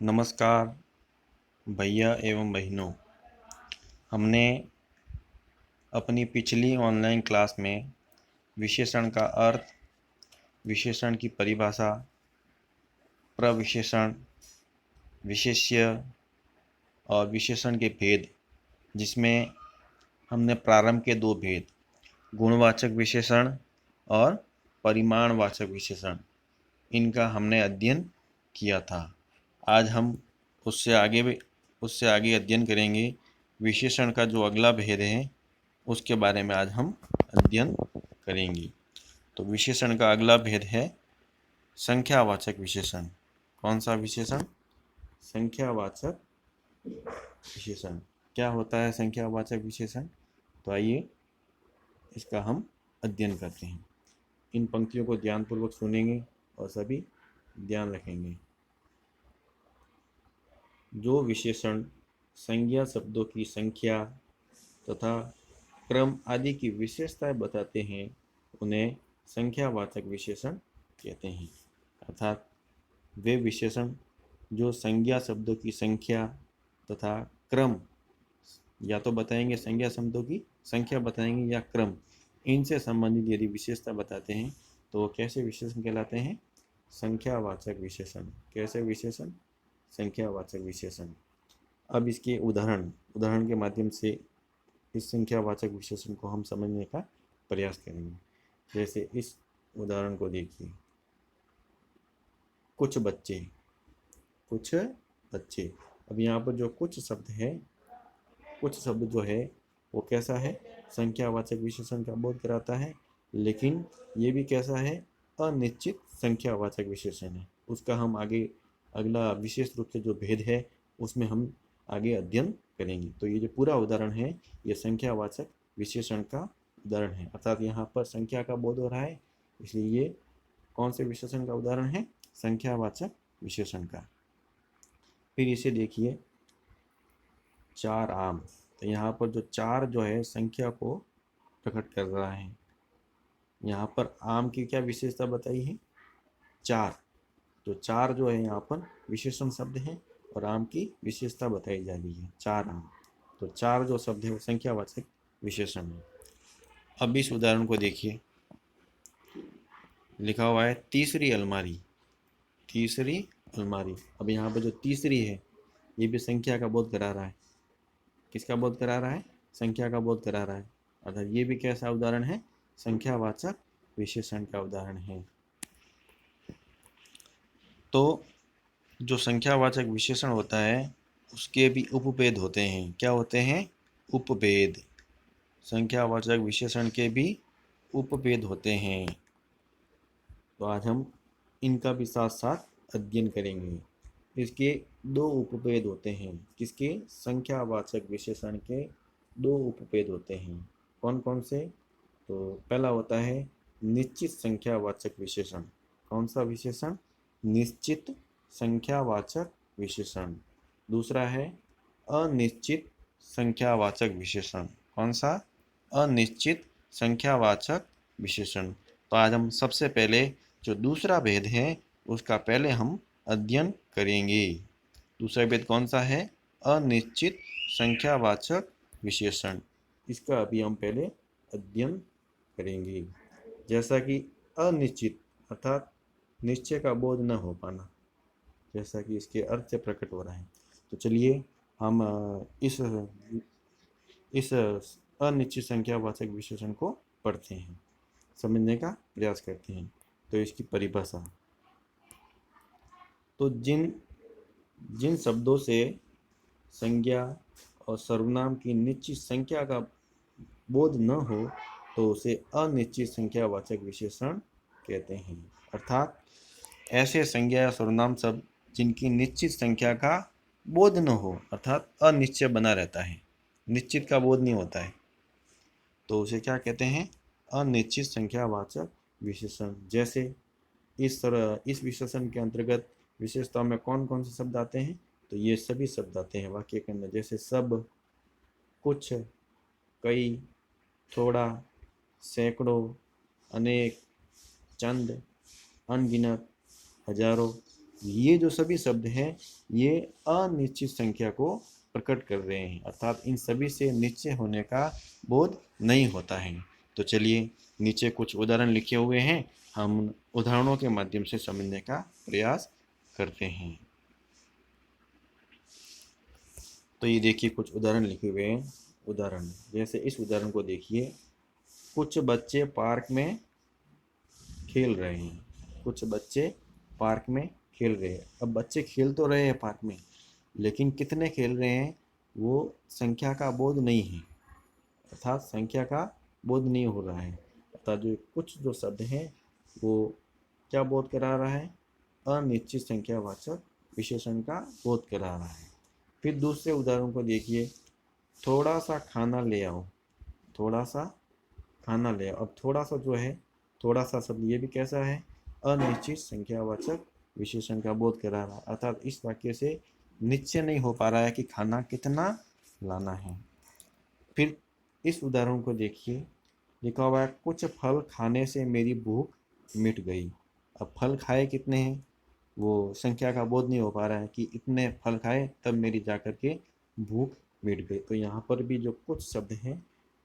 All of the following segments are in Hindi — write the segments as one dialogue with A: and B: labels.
A: नमस्कार भैया एवं बहनों। हमने अपनी पिछली ऑनलाइन क्लास में विशेषण का अर्थ, विशेषण की परिभाषा, प्रविशेषण, विशेष्य और विशेषण के भेद, जिसमें हमने प्रारंभ के दो भेद गुणवाचक विशेषण और परिमाणवाचक विशेषण, इनका हमने अध्ययन किया था। आज हम उससे आगे अध्ययन करेंगे। विशेषण का जो अगला भेद है उसके बारे में आज हम अध्ययन करेंगे। तो विशेषण का अगला भेद है संख्यावाचक विशेषण। कौन सा विशेषण? संख्यावाचक विशेषण। क्या होता है संख्यावाचक विशेषण? तो आइए इसका हम अध्ययन करते हैं। इन पंक्तियों को ध्यानपूर्वक सुनेंगे और सभी ध्यान रखेंगे। जो विशेषण संज्ञा शब्दों की संख्या तथा क्रम आदि की विशेषताएं बताते हैं उन्हें संख्यावाचक विशेषण कहते हैं। अर्थात वे विशेषण जो संज्ञा शब्दों की संख्या तथा क्रम, या तो बताएंगे संज्ञा शब्दों की संख्या बताएंगे या क्रम, इनसे संबंधित यदि विशेषता बताते हैं तो वो कैसे विशेषण कहलाते हैं? संख्यावाचक विशेषण। कैसे विशेषण? संख्यावाचक विशेषण। अब इसके उदाहरण के माध्यम से इस संख्यावाचक विशेषण को हम समझने का प्रयास करेंगे। जैसे इस उदाहरण को देखिए, कुछ बच्चे। कुछ बच्चे। अब यहाँ पर जो कुछ शब्द है, कुछ शब्द जो है वो कैसा है? संख्यावाचक विशेषण का बोध कराता है, लेकिन ये भी कैसा है? अनिश्चित संख्यावाचक विशेषण है। उसका हम आगे अगला विशेष रूप से जो भेद है उसमें हम आगे अध्ययन करेंगे। तो ये जो पूरा उदाहरण है ये संख्यावाचक विशेषण का उदाहरण है। अर्थात यहाँ पर संख्या का बोध हो रहा है, इसलिए ये कौन से विशेषण का उदाहरण है? संख्यावाचक विशेषण का। फिर इसे देखिए, चार आम। तो यहाँ पर जो चार जो है संख्या को प्रकट कर रहा है। यहाँ पर आम की क्या विशेषता बताई है? चार। तो चार जो है यहाँ पर विशेषण शब्द है और आम की विशेषता बताई जा रही है, चार आम। तो चार जो शब्द है वो संख्यावाचक विशेषण है। अब इस उदाहरण को देखिए, लिखा हुआ है तीसरी अलमारी। तीसरी अलमारी। अब यहाँ पर जो तीसरी है ये भी संख्या का बोध करा रहा है। किसका बोध करा रहा है? संख्या का बोध करा रहा है। अर्थात ये भी कैसा उदाहरण है? संख्यावाचक विशेषण का उदाहरण है। तो जो संख्यावाचक विशेषण होता है उसके भी उपभेद होते हैं। क्या होते हैं? उपभेद। संख्यावाचक विशेषण के भी उपभेद होते हैं। तो आज हम इनका भी साथ साथ अध्ययन करेंगे। इसके दो उपभेद होते हैं। किसके? संख्यावाचक विशेषण के दो उपभेद होते हैं। कौन कौन से? तो पहला होता है निश्चित संख्यावाचक विशेषण। कौन सा विशेषण? निश्चित संख्यावाचक विशेषण। दूसरा है अनिश्चित संख्यावाचक विशेषण। कौन सा? अनिश्चित संख्यावाचक विशेषण। तो आज हम सबसे पहले जो दूसरा भेद है उसका पहले हम अध्ययन करेंगे। दूसरा भेद कौन सा है? अनिश्चित संख्यावाचक विशेषण। इसका अभी हम पहले अध्ययन करेंगे। जैसा कि अनिश्चित अर्थात निश्चय का बोध न हो पाना, जैसा कि इसके अर्थ से प्रकट हो रहा है। तो चलिए हम इस अनिश्चित संख्यावाचक विशेषण को पढ़ते हैं, समझने का प्रयास करते हैं। तो इसकी परिभाषा, तो जिन जिन शब्दों से संज्ञा और सर्वनाम की निश्चित संख्या का बोध न हो तो उसे अनिश्चित संख्यावाचक विशेषण कहते हैं। अर्थात ऐसे संज्ञा या सर्वनाम शब्द जिनकी निश्चित संख्या का बोध न हो, अर्थात अनिश्चय बना रहता है, निश्चित का बोध नहीं होता है, तो उसे क्या कहते हैं? अनिश्चित संख्यावाचक विशेषण। जैसे इस विशेषण के अंतर्गत विशेषताओं में कौन कौन से शब्द आते हैं? तो ये सभी शब्द आते हैं वाक्य के अंदर। जैसे सब, कुछ, कई, थोड़ा, सैकड़ों, अनेक, चंद, अनगिनत, हजारों, ये जो सभी शब्द हैं ये अनिश्चित संख्या को प्रकट कर रहे हैं, अर्थात इन सभी से निश्चय होने का बोध नहीं होता है। तो चलिए नीचे कुछ उदाहरण लिखे हुए हैं, हम उदाहरणों के माध्यम से समझने का प्रयास करते हैं। तो ये देखिए कुछ उदाहरण लिखे हुए हैं। उदाहरण जैसे इस उदाहरण को देखिए, कुछ बच्चे पार्क में खेल रहे हैं। कुछ बच्चे पार्क में खेल रहे हैं। अब बच्चे खेल तो रहे हैं पार्क में, लेकिन कितने खेल रहे हैं वो संख्या का बोध नहीं है, अर्थात संख्या का बोध नहीं हो रहा है। अर्थात जो कुछ जो शब्द हैं वो क्या बोध करा रहा है, अनिश्चित संख्यावाचक विशेषण का बोध करा रहा है। फिर दूसरे उदाहरण को देखिए, थोड़ा सा खाना ले आओ। थोड़ा सा खाना ले आओ। अब थोड़ा सा जो है, थोड़ा सा शब्द ये भी कैसा है, अनिश्चित संख्यावाचक विशेषण का बोध करा रहा है, अर्थात इस वाक्य से निश्चय नहीं हो पा रहा है कि खाना कितना लाना है। फिर इस उदाहरण को देखिए, लिखा हुआ है कुछ फल खाने से मेरी भूख मिट गई। अब फल खाए कितने हैं वो संख्या का बोध नहीं हो पा रहा है कि इतने फल खाए तब मेरी जाकर के भूख मिट गई। तो यहाँ पर भी जो कुछ शब्द हैं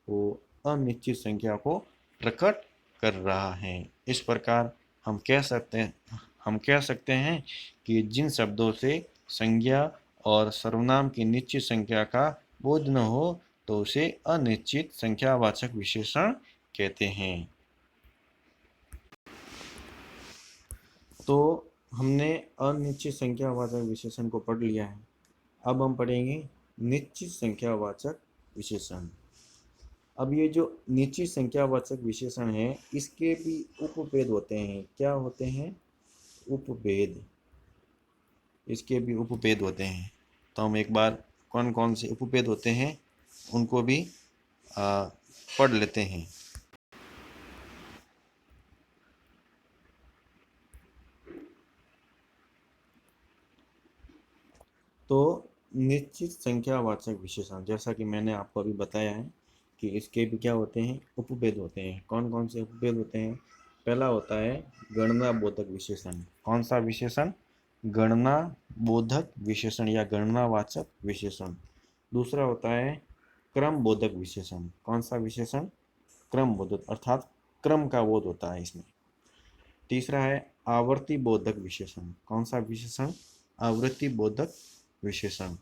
A: वो अनिश्चित संख्या को प्रकट कर रहा है। इस प्रकार हम कह सकते हैं कि जिन शब्दों से संज्ञा और सर्वनाम की निश्चित संख्या का बोध न हो तो उसे अनिश्चित संख्यावाचक विशेषण कहते हैं। तो हमने अनिश्चित संख्यावाचक विशेषण को पढ़ लिया है। अब हम पढ़ेंगे निश्चित संख्यावाचक विशेषण। अब ये जो निश्चित संख्यावाचक विशेषण है इसके भी उपभेद होते हैं। क्या होते हैं? उपभेद। इसके भी उपभेद होते हैं। तो हम एक बार कौन कौन से उपभेद होते हैं उनको भी पढ़ लेते हैं। तो निश्चित संख्यावाचक विशेषण, जैसा कि मैंने आपको अभी बताया है कि इसके भी क्या होते हैं, उपभेद होते हैं। कौन कौन से उपभेद होते हैं? पहला होता है गणना बोधक विशेषण। कौन सा विशेषण? गणना बोधक विशेषण या गणनावाचक विशेषण। दूसरा होता है क्रम बोधक विशेषण। कौन सा विशेषण? क्रम बोधक, अर्थात क्रम का बोध होता है इसमें। तीसरा है आवर्ती बोधक विशेषण। कौन सा विशेषण? आवृत्ति बोधक विशेषण।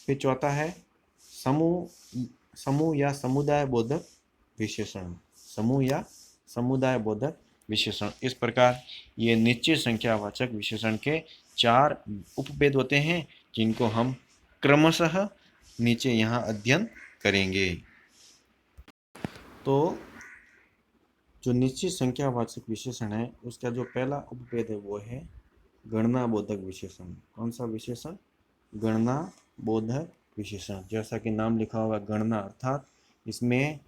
A: फिर चौथा है समूह या समुदाय बोधक विशेषण। समूह या समुदाय बोधक विशेषण। इस प्रकार ये निश्चित संख्यावाचक विशेषण के 4 उपभेद होते हैं जिनको हम क्रमशः नीचे यहाँ अध्ययन करेंगे। तो जो निश्चित संख्यावाचक विशेषण है उसका जो पहला उपभेद है वो है गणना बोधक विशेषण। कौन सा विशेषण? गणना बोधक विशेषण। जैसा कि नाम लिखा होगा गणना, अर्थात इसमें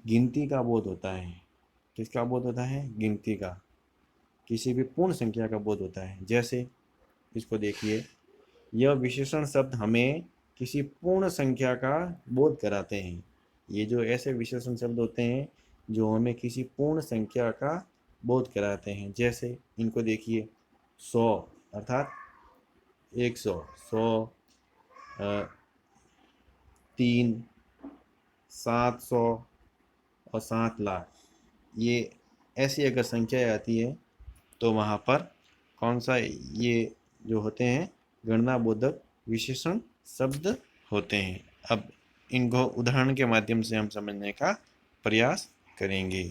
A: गिनती का बोध होता है। किसका बोध होता है? गिनती का, किसी भी पूर्ण संख्या का बोध होता है। जैसे इसको देखिए, यह विशेषण शब्द हमें किसी पूर्ण संख्या का बोध कराते हैं। ये जो ऐसे विशेषण शब्द होते हैं जो हमें किसी पूर्ण संख्या का बोध कराते हैं। जैसे इनको देखिए, 100 अर्थात 100, 100, 3, 700 और 7 लाख। ये ऐसी अगर संख्या आती है तो वहाँ पर कौन सा ये जो होते हैं गणना बोधक विशेषण शब्द होते हैं। अब इनको उदाहरण के माध्यम से हम समझने का प्रयास करेंगे।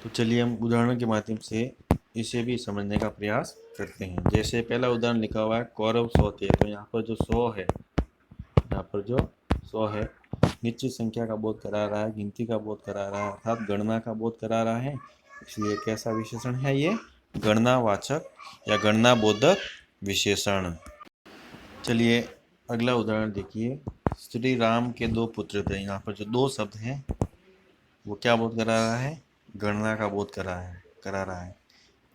A: तो चलिए हम उदाहरण के माध्यम से इसे भी समझने का प्रयास करते हैं। जैसे पहला उदाहरण लिखा हुआ है कौरव 100 थे। तो यहाँ पर जो 100 है, यहाँ पर जो 100 है निश्चित संख्या का बोध करा रहा है, गिनती का बोध करा रहा है, अर्थात गणना का बोध करा रहा है। इसलिए कैसा विशेषण है ये? गणनावाचक या गणना बोधक विशेषण। चलिए अगला उदाहरण देखिए, श्री राम के 2 पुत्र थे। यहाँ पर जो 2 शब्द हैं वो क्या बोध करा रहा है? गणना का बोध करा रहा है।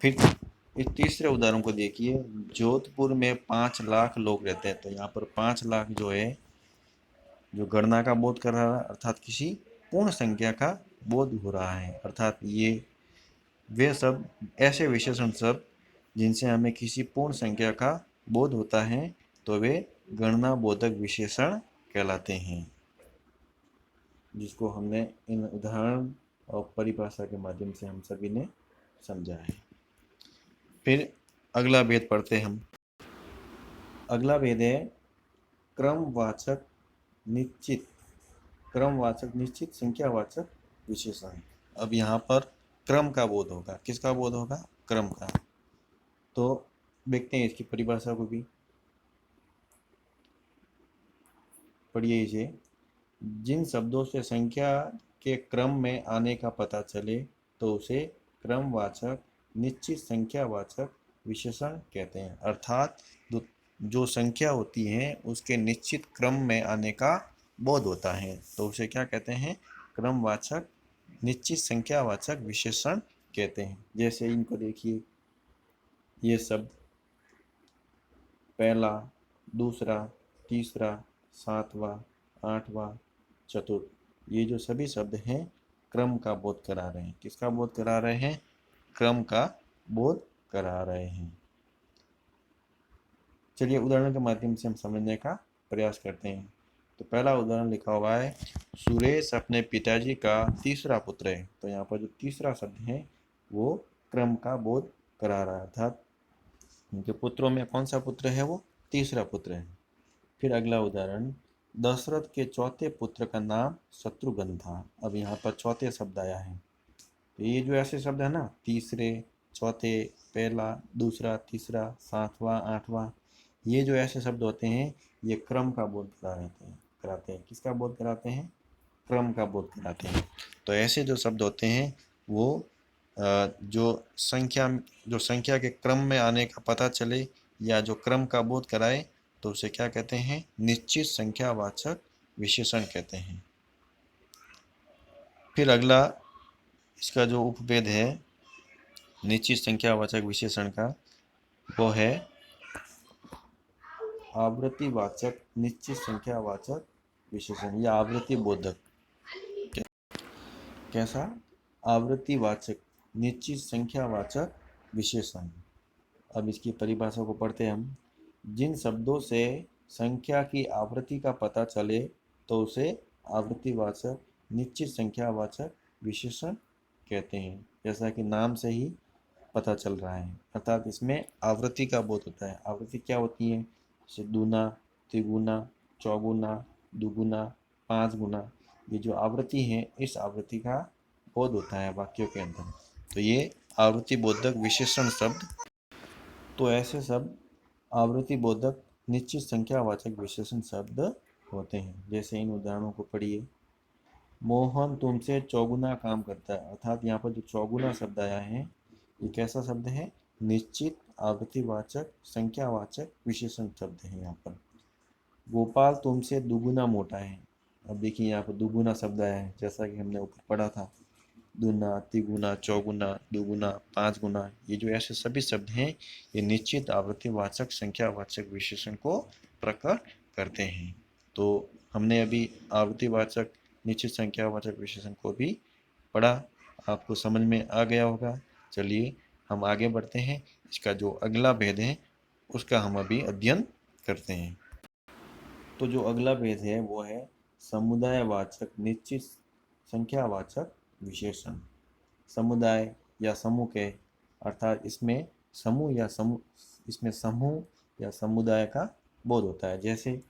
A: फिर इस तीसरे उदाहरण को देखिए, जोधपुर में 5 लाख लोग रहते हैं। तो यहाँ पर 5 लाख जो है जो गणना का बोध कर रहा है, अर्थात किसी पूर्ण संख्या का बोध हो रहा है। अर्थात ये वे शब्द ऐसे विशेषण शब्द जिनसे हमें किसी पूर्ण संख्या का बोध होता है तो वे गणना बोधक विशेषण कहलाते हैं, जिसको हमने इन उदाहरण और परिभाषा के माध्यम से हम सभी ने समझा है। फिर अगला भेद पढ़ते हैं हम। अगला भेद है क्रमवाचक निश्चित, क्रमवाचक निश्चित संख्यावाचक विशेषण। अब यहाँ पर क्रम का बोध होगा। किसका बोध होगा? क्रम का। तो देखते हैं इसकी परिभाषा को भी। पढ़िए इसे। जिन शब्दों से संख्या के क्रम में आने का पता चले तो उसे क्रमवाचक निश्चित संख्यावाचक विशेषण कहते हैं। अर्थात जो संख्या होती है उसके निश्चित क्रम में आने का बोध होता है तो उसे क्या कहते हैं? क्रमवाचक निश्चित संख्यावाचक विशेषण कहते हैं। जैसे इनको देखिए, ये शब्द पहला, दूसरा, तीसरा, सातवां, आठवां, चतुर्थ, ये जो सभी शब्द हैं क्रम का बोध करा रहे हैं। किसका बोध करा रहे हैं? क्रम का बोध करा रहे हैं। चलिए उदाहरण के माध्यम से हम समझने का प्रयास करते हैं। तो पहला उदाहरण लिखा हुआ है, सुरेश अपने पिताजी का तीसरा पुत्र है। तो यहाँ पर जो तीसरा शब्द है वो क्रम का बोध करा रहा है, अर्थात उनके पुत्रों में कौन सा पुत्र है? वो तीसरा पुत्र है। फिर अगला उदाहरण, दशरथ के चौथे पुत्र का नाम शत्रुघ्न था। अब यहाँ पर चौथे शब्द आया है। तो ये जो ऐसे शब्द है ना, तीसरे, चौथे, पहला, दूसरा, तीसरा, सातवां, आठवां, ये जो ऐसे शब्द होते हैं ये क्रम का बोध कराते हैं। किसका बोध कराते हैं? क्रम का बोध कराते हैं। तो ऐसे जो शब्द होते हैं वो जो संख्या के क्रम में आने का पता चले या जो क्रम का बोध कराए तो उसे क्या कहते हैं? निश्चित संख्यावाचक विशेषण कहते हैं। फिर अगला इसका जो उपभेद है निश्चित संख्यावाचक विशेषण का, वो है आवृत्तिवाचक निश्चित संख्यावाचक विशेषण या आवृत्ति बोधक। कैसा? आवृत्तिवाचक निश्चित संख्यावाचक विशेषण। अब इसकी परिभाषा को पढ़ते हैं हम। जिन शब्दों से संख्या की आवृत्ति का पता चले तो उसे आवृत्तिवाचक निश्चित संख्यावाचक विशेषण कहते हैं। जैसा कि नाम से ही पता चल रहा है, अर्थात इसमें आवृत्ति का बोध होता है। आवृत्ति क्या होती है? जैसे दूना, तिगुना, चौगुना, दुगुना, पाँच गुना, ये जो आवृत्ति है इस आवृत्ति का बोध होता है वाक्यों के अंदर। तो ये आवृत्ति बोधक विशेषण शब्द, तो ऐसे शब्द आवृत्ति बोधक निश्चित संख्यावाचक विशेषण शब्द होते हैं। जैसे इन उदाहरणों को पढ़िए। मोहन तुमसे चौगुना काम करता है। अर्थात यहाँ पर जो चौगुना शब्द आया है ये कैसा शब्द है? निश्चित आवृत्तिवाचक संख्यावाचक विशेषण शब्द है। यहाँ पर गोपाल तुमसे दुगुना मोटा है। अब देखिए यहाँ पर दुगुना शब्द आया है, जैसा कि हमने ऊपर पढ़ा था, दूना, तिगुना, चौगुना, दुगुना, पाँच गुना, ये जो ऐसे सभी शब्द हैं ये निश्चित आवृत्तिवाचक संख्यावाचक विशेषण को प्रकट करते हैं। तो हमने अभी आवृत्तिवाचक निश्चित संख्यावाचक विशेषण को भी पढ़ा, आपको समझ में आ गया होगा। चलिए हम आगे बढ़ते हैं। इसका जो अगला भेद है उसका हम अभी अध्ययन करते हैं। तो जो अगला भेद है वो है समुदायवाचक निश्चित संख्यावाचक विशेषण। समुदाय या समूह के, अर्थात इसमें समूह या समुदाय का बोध होता है। जैसे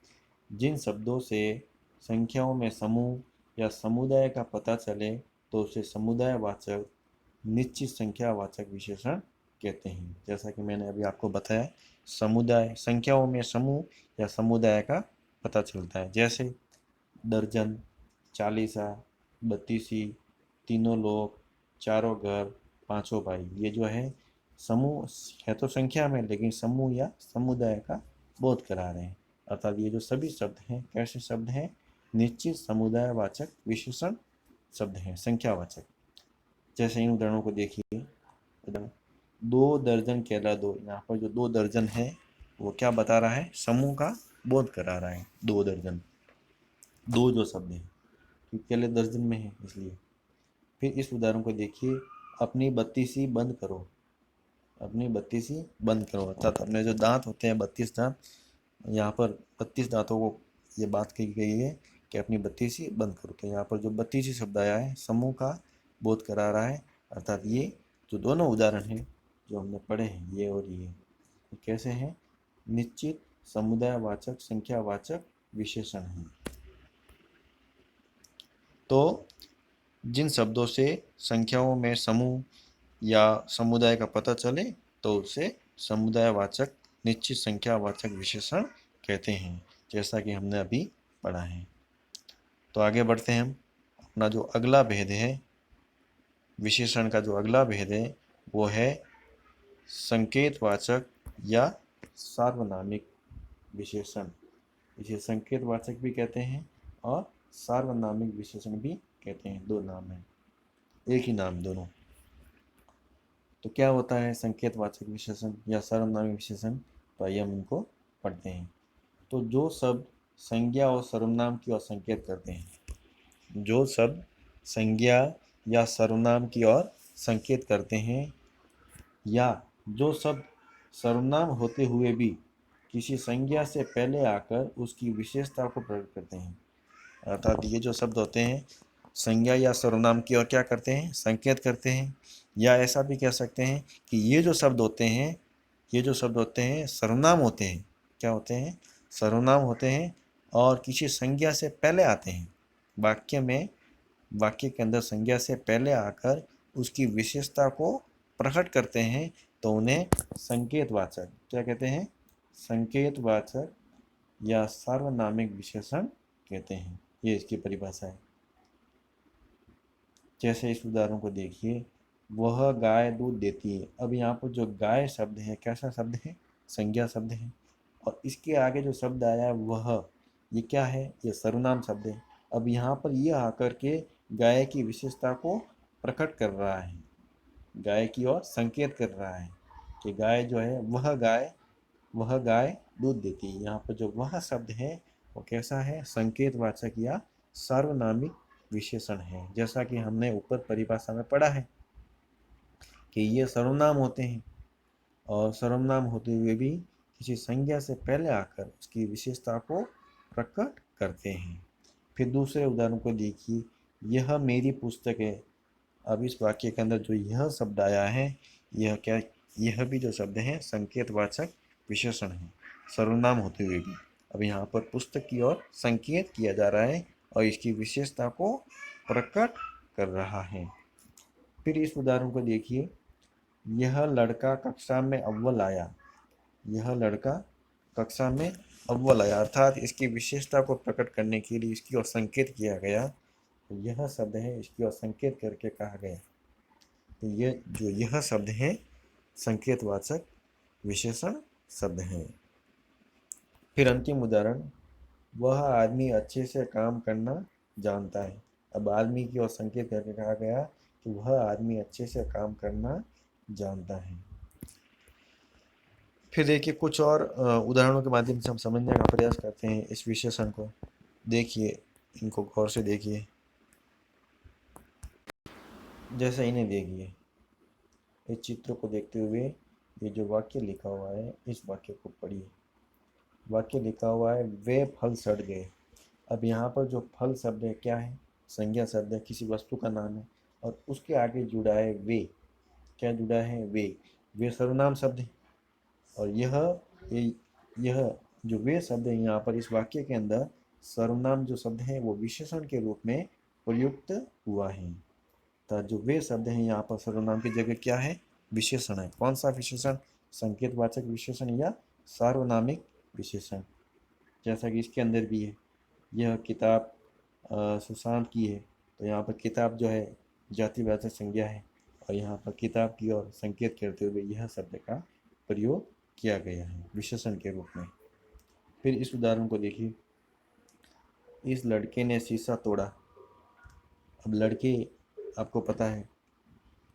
A: जिन शब्दों से संख्याओं में समूह या समुदाय का पता चले तो उसे समुदायवाचक निश्चित संख्यावाचक विशेषण कहते हैं। जैसा कि मैंने अभी आपको बताया, समुदाय, संख्याओं में समूह या समुदाय का पता चलता है। जैसे दर्जन, चालीसा, बत्तीसी, तीनों लोग, चारों घर, पांचों भाई, ये जो है समूह है तो संख्या में, लेकिन समूह या समुदाय का बोध करा रहे हैं। अर्थात ये जो सभी शब्द हैं कैसे शब्द हैं? निश्चित समुदायवाचक विशेषण शब्द हैं, संख्यावाचक। जैसे इन उदाहरणों को देखिए। दो दर्जन केला दो, यहाँ पर जो दो दर्जन है वो क्या बता रहा है? समूह का बोध करा रहा है। दो दर्जन, दो जो शब्द है क्योंकि केले दर्जन में है इसलिए। फिर इस उदाहरण को देखिए, अपनी बत्ती सी बंद करो, अपनी बत्ती सी बंद करो, अर्थात अपने जो दांत होते हैं 32 दांत, यहाँ पर 32 दांतों को ये बात कही गई है कि अपनी बत्ती सी बंद करो। तो यहाँ पर जो बत्ती सी शब्द आया है समूह का बोध करा रहा है, अर्थात ये जो दोनों उदाहरण हैं जो हमने पढ़े हैं ये और ये कैसे हैं, निश्चित समुदायवाचक संख्यावाचक विशेषण हैं। तो जिन शब्दों से संख्याओं में समूह या समुदाय का पता चले तो उसे समुदायवाचक निश्चित संख्यावाचक विशेषण कहते हैं, जैसा कि हमने अभी पढ़ा है। तो आगे बढ़ते हैं हम। अपना जो अगला भेद है, विशेषण का जो अगला भेद है वो है संकेतवाचक या सार्वनामिक विशेषण। इसे संकेतवाचक भी कहते हैं और सार्वनामिक विशेषण भी कहते हैं, दो नाम हैं, एक ही नाम दोनों। तो क्या होता है संकेतवाचक विशेषण या सर्वनामिक विशेषण, तो आइए हम इनको पढ़ते हैं। तो जो शब्द संज्ञा और सर्वनाम की ओर संकेत करते हैं, जो शब्द संज्ञा या सर्वनाम की ओर संकेत करते हैं, या जो शब्द सर्वनाम होते हुए भी किसी संज्ञा से पहले आकर उसकी विशेषता को प्रकट करते हैं, अर्थात ये जो शब्द होते हैं संज्ञा या सर्वनाम की ओर क्या करते हैं, संकेत करते हैं, या ऐसा भी कह सकते हैं कि ये जो शब्द होते हैं, ये जो शब्द होते हैं सर्वनाम होते हैं, क्या होते हैं, सर्वनाम होते हैं और किसी संज्ञा से पहले आते हैं, वाक्य में, वाक्य के अंदर संज्ञा से पहले आकर उसकी विशेषता को प्रकट करते हैं, तो उन्हें संकेतवाचक क्या कहते हैं, संकेतवाचक या सार्वनामिक विशेषण कहते हैं। ये इसकी परिभाषा है। जैसे इस उदाहरण को देखिए, वह गाय दूध देती है। अब यहाँ पर जो गाय शब्द है कैसा शब्द है, संज्ञा शब्द है, और इसके आगे जो शब्द आया है वह, ये क्या है, ये सर्वनाम शब्द है। अब यहाँ पर यह आकर के गाय की विशेषता को प्रकट कर रहा है, गाय की ओर संकेत कर रहा है कि गाय जो है वह गाय दूध देती है। यहाँ पर जो वह शब्द है वो कैसा है, संकेतवाचक या सार्वनामिक विशेषण है, जैसा कि हमने ऊपर परिभाषा में पढ़ा है कि ये सर्वनाम होते हैं और सर्वनाम होते हुए भी किसी संज्ञा से पहले आकर उसकी विशेषता को प्रकट करते हैं। फिर दूसरे उदाहरण को देखिए, यह मेरी पुस्तक है। अब इस वाक्य के अंदर जो यह शब्द आया है, यह क्या, यह भी जो शब्द है संकेतवाचक विशेषण है, सर्वनाम होते हुए भी। अब यहाँ पर पुस्तक की ओर संकेत किया जा रहा है और इसकी विशेषता को प्रकट कर रहा है। फिर इस उदाहरण को देखिए, यह लड़का कक्षा में अव्वल आया। यह लड़का कक्षा में अव्वल आया, अर्थात इसकी विशेषता को प्रकट करने के लिए इसकी ओर संकेत किया गया। तो यह शब्द है इसकी ओर संकेत करके कहा गया। तो ये जो यह शब्द है संकेतवाचक विशेषण शब्द है। फिर अंतिम उदाहरण, वह आदमी अच्छे से काम करना जानता है। अब आदमी की ओर संकेत करके कहा गया कि वह आदमी अच्छे से काम करना जानता है। फिर देखिए कुछ और उदाहरणों के माध्यम से हम समझने का प्रयास करते हैं इस विशेषण को। देखिए, इनको गौर से देखिए, जैसे इन्हें देखिए, इस चित्र को देखते हुए ये जो वाक्य लिखा हुआ है इस वाक्य को पढ़िए। वाक्य लिखा हुआ है, वे फल सड़ गए। अब यहाँ पर जो फल शब्द है क्या है, संज्ञा शब्द है, किसी वस्तु का नाम है, और उसके आगे जुड़ा है वे, क्या जुड़ा है, वे सर्वनाम शब्द है। और यह जो वे शब्द है यहाँ पर इस वाक्य के अंदर सर्वनाम जो शब्द है वो विशेषण के रूप में प्रयुक्त हुआ है। तो जो वे शब्द हैं यहाँ पर सर्वनाम की जगह क्या है, विशेषण है। कौन सा विशेषण, संकेतवाचक विशेषण या सार्वनामिक विशेषण, जैसा कि इसके अंदर भी है। यह किताब सुशांत की है, तो यहाँ पर किताब जो है जातिवाचक संज्ञा है और यहाँ पर किताब की ओर संकेत करते हुए यह शब्द का प्रयोग किया गया है विशेषण के रूप में। फिर इस उदाहरण को देखिए, इस लड़के ने शीशा तोड़ा। अब लड़के आपको पता है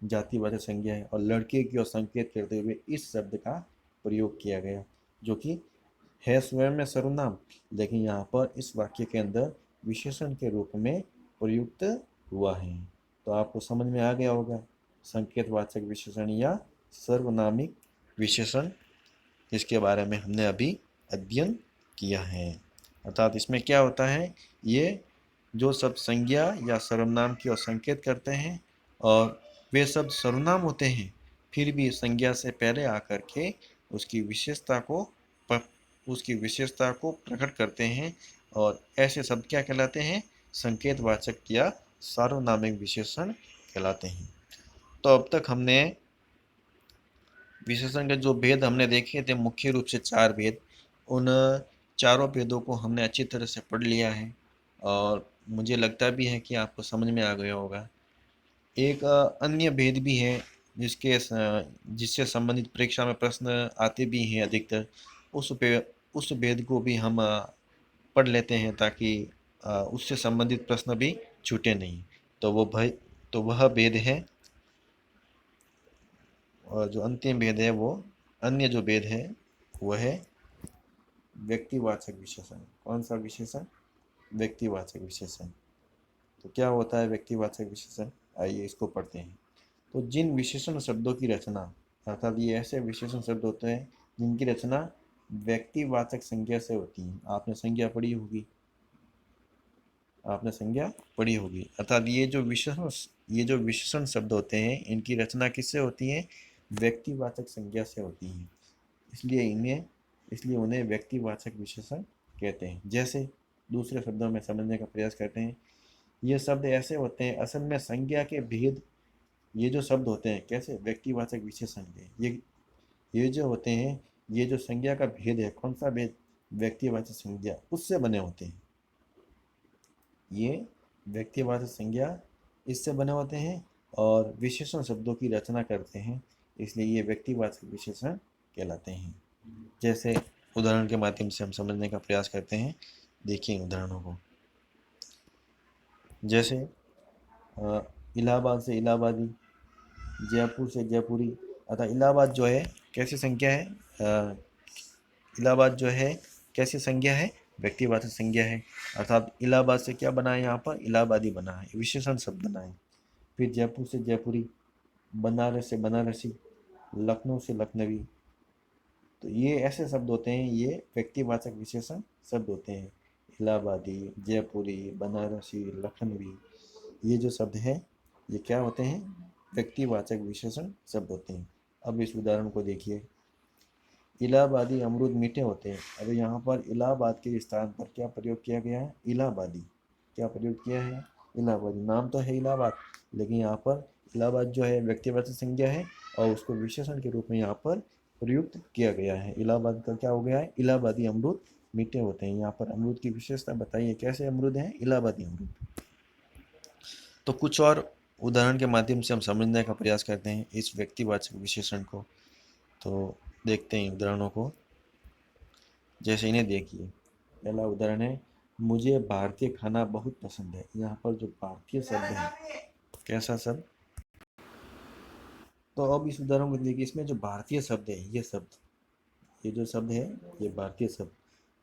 A: जातिवाचक संज्ञा है और लड़के की ओर संकेत करते हुए इस शब्द का प्रयोग किया गया, जो कि है स्वयं में सर्वनाम, लेकिन यहाँ पर इस वाक्य के अंदर विशेषण के रूप में प्रयुक्त हुआ है। तो आपको समझ में आ गया होगा संकेतवाचक विशेषण या सर्वनामिक विशेषण, इसके बारे में हमने अभी अध्ययन किया है। अर्थात इसमें क्या होता है, ये जो शब्द संज्ञा या सर्वनाम की ओर संकेत करते हैं और वे शब्द सर्वनाम होते हैं, फिर भी संज्ञा से पहले आकर के उसकी विशेषता को प्रकट करते हैं, और ऐसे शब्द क्या कहलाते हैं, संकेतवाचक या सार्वनामिक विशेषण कहलाते हैं। तो अब तक हमने विशेषण के जो भेद हमने देखे थे, मुख्य रूप से 4 भेद, उन चारों भेदों को हमने अच्छी तरह से पढ़ लिया है और मुझे लगता भी है कि आपको समझ में आ गया होगा। एक अन्य भेद भी है जिससे संबंधित परीक्षा में प्रश्न आते भी हैं अधिकतर, उस भेद को भी हम पढ़ लेते हैं ताकि उससे संबंधित प्रश्न भी छूटे नहीं। तो वह भेद है, और जो अंतिम भेद है, वो अन्य जो भेद है वह है व्यक्तिवाचक विशेषण। कौन सा विशेषण? व्यक्तिवाचक विशेषण। तो क्या होता है व्यक्तिवाचक विशेषण, आइए इसको पढ़ते हैं। तो जिन विशेषण शब्दों की रचना, अर्थात ये ऐसे विशेषण शब्द होते हैं जिनकी रचना व्यक्तिवाचक संज्ञा से होती है। आपने संज्ञा पढ़ी होगी। अर्थात ये जो विशेषण शब्द होते हैं, इनकी रचना किससे होती है? व्यक्तिवाचक संज्ञा से होती है। इसलिए उन्हें व्यक्तिवाचक विशेषण कहते हैं। जैसे दूसरे शब्दों में समझने का प्रयास करते हैं, ये शब्द ऐसे होते हैं, असल में संज्ञा के भेद, ये जो शब्द होते हैं कैसे? व्यक्तिवाचक विशेषण के ये जो होते हैं, ये जो संज्ञा का भेद है, कौन सा भेद? व्यक्तिवाचक संज्ञा, उससे बने होते हैं। ये व्यक्तिवाचक संज्ञा इससे बने होते हैं और विशेषण शब्दों की रचना करते हैं, इसलिए ये व्यक्तिवाचक विशेषण कहलाते हैं। जैसे उदाहरण के माध्यम से हम समझने का प्रयास करते हैं, देखिए उदाहरणों को। जैसे इलाहाबाद से इलाहाबादी, जयपुर से जयपुरी। अतः इलाहाबाद जो है कैसी संज्ञा है? इलाहाबाद जो है कैसी संज्ञा है? व्यक्तिवाचक संज्ञा है। अर्थात इलाहाबाद से क्या बना है? यहाँ पर इलाहाबादी बना है, विशेषण शब्द बना है। फिर जयपुर से जयपुरी, बनारस से बनारसी, लखनऊ से लखनवी। तो ये ऐसे शब्द होते हैं, ये व्यक्तिवाचक विशेषण शब्द होते हैं। इलाहाबादी, जयपुरी, बनारसी, लखनवी, ये जो शब्द है ये क्या होते हैं? व्यक्तिवाचक विशेषण शब्द होते हैं। अब इस उदाहरण को देखिए, इलाहाबादी अमरूद मीठे होते हैं। अब यहाँ पर इलाहाबाद के स्थान पर क्या प्रयोग किया गया है? इलाहाबादी। क्या प्रयोग किया है? इलाहाबादी। नाम तो है इलाहाबाद, लेकिन यहाँ पर इलाहाबाद जो है व्यक्तिवाचक संज्ञा है और उसको विशेषण के रूप में यहाँ पर प्रयुक्त किया गया है। इलाहाबाद का क्या हो गया है? इलाहाबादी अमरूद मीठे होते हैं। यहाँ पर अमरूद की विशेषता बताइए, कैसे अमरूद हैं? इलाहाबादी अमरूद। तो कुछ और उदाहरण के माध्यम से हम समझने का प्रयास करते हैं इस व्यक्तिवाचक विशेषण को। तो देखते हैं उदाहरणों को। जैसे इन्हें देखिए, पहला उदाहरण है, मुझे भारतीय खाना बहुत पसंद है। यहाँ पर जो भारतीय शब्द है, कैसा शब्द? तो अब इस उदाहरण को देखिए, इसमें जो भारतीय शब्द है, ये जो शब्द है, ये भारतीय शब्द,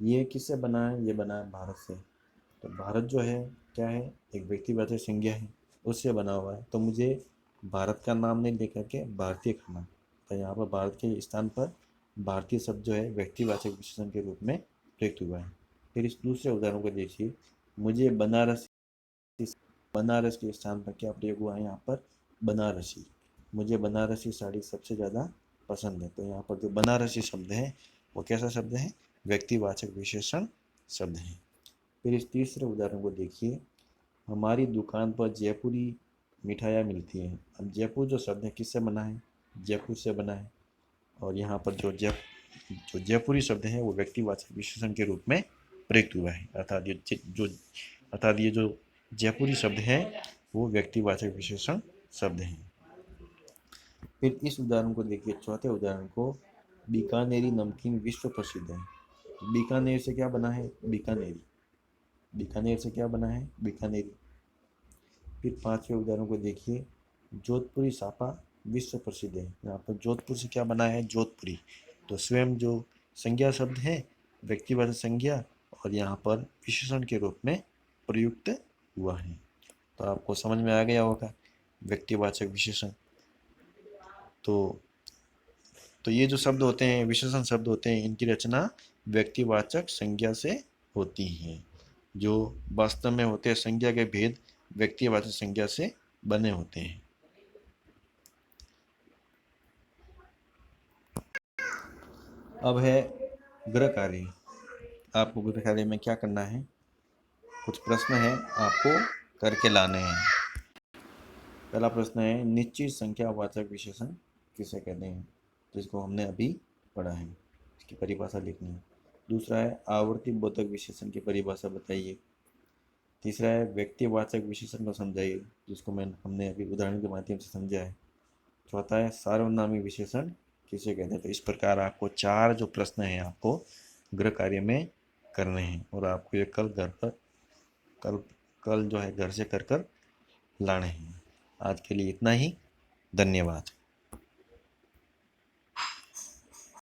A: ये किससे बना है? ये बना है भारत से। तो भारत जो है क्या है? एक व्यक्तिवाचक संज्ञा है, उससे बना हुआ है। तो मुझे भारत का नाम नहीं लेकर के भारतीय खाना, तो यहाँ पर भारत के स्थान पर भारतीय शब्द जो है व्यक्तिवाचक विशेषण के रूप में प्रयुक्त हुआ है। फिर इस दूसरे उदाहरण को देखिए, मुझे बनारस के स्थान पर क्या प्रयोग हुआ है? यहाँ पर बनारसी। मुझे बनारसी साड़ी सबसे ज़्यादा पसंद है। तो यहाँ पर जो बनारसी शब्द है वो कैसा शब्द है? व्यक्तिवाचक विशेषण शब्द है। फिर इस तीसरे उदाहरण को देखिए, हमारी दुकान पर जयपुरी मिठाइयाँ मिलती हैं। अब जयपुर जो शब्द है किससे बना है? जयपुर से बना है। और यहाँ पर जो जयपुरी शब्द है वो व्यक्तिवाचक विशेषण के रूप में प्रयुक्त हुआ है। अर्थात ये जो जयपुरी शब्द है वो व्यक्तिवाचक विशेषण शब्द है। फिर इस उदाहरण को देखिए, चौथे उदाहरण को, बीकानेरी नमकीन विश्व प्रसिद्ध है। बीकानेर से क्या बना है? बीकानेरी। बीकानेर से क्या बना है? बीकानेरी। फिर पांचवें उदाहरण को देखिए, जोधपुरी साफा विश्व प्रसिद्ध है। यहाँ पर जोधपुर से क्या बना है? जोधपुरी। तो स्वयं जो संज्ञा शब्द है व्यक्तिवाचक संज्ञा, और यहाँ पर विशेषण के रूप में प्रयुक्त हुआ है। तो आपको समझ में आ गया होगा व्यक्तिवाचक विशेषण। तो ये जो शब्द होते हैं, विशेषण शब्द होते हैं, इनकी रचना व्यक्तिवाचक संज्ञा से होती है। जो वास्तव में होते हैं संज्ञा के भेद व्यक्तिवाचक संज्ञा से बने होते हैं। अब है गृह कार्य। आपको गृह कार्य में क्या करना है, कुछ प्रश्न है आपको करके लाने हैं। पहला प्रश्न है निश्चित संख्यावाचक विशेषण किसे कहते हैं, जिसको हमने अभी पढ़ा है, इसकी परिभाषा लिखनी है। दूसरा है आवर्ती बोधक विशेषण की परिभाषा बताइए। तीसरा है व्यक्तिवाचक विशेषण को समझाइए, जिसको हमने अभी उदाहरण के माध्यम से समझा है। चौथा है सार्वनामिक विशेषण किसे कहते हैं। तो इस प्रकार आपको 4 जो प्रश्न हैं आपको गृह कार्य में करने हैं, और आपको ये कल घर पर कल जो है घर से कर लाने हैं। आज के लिए इतना ही। धन्यवाद।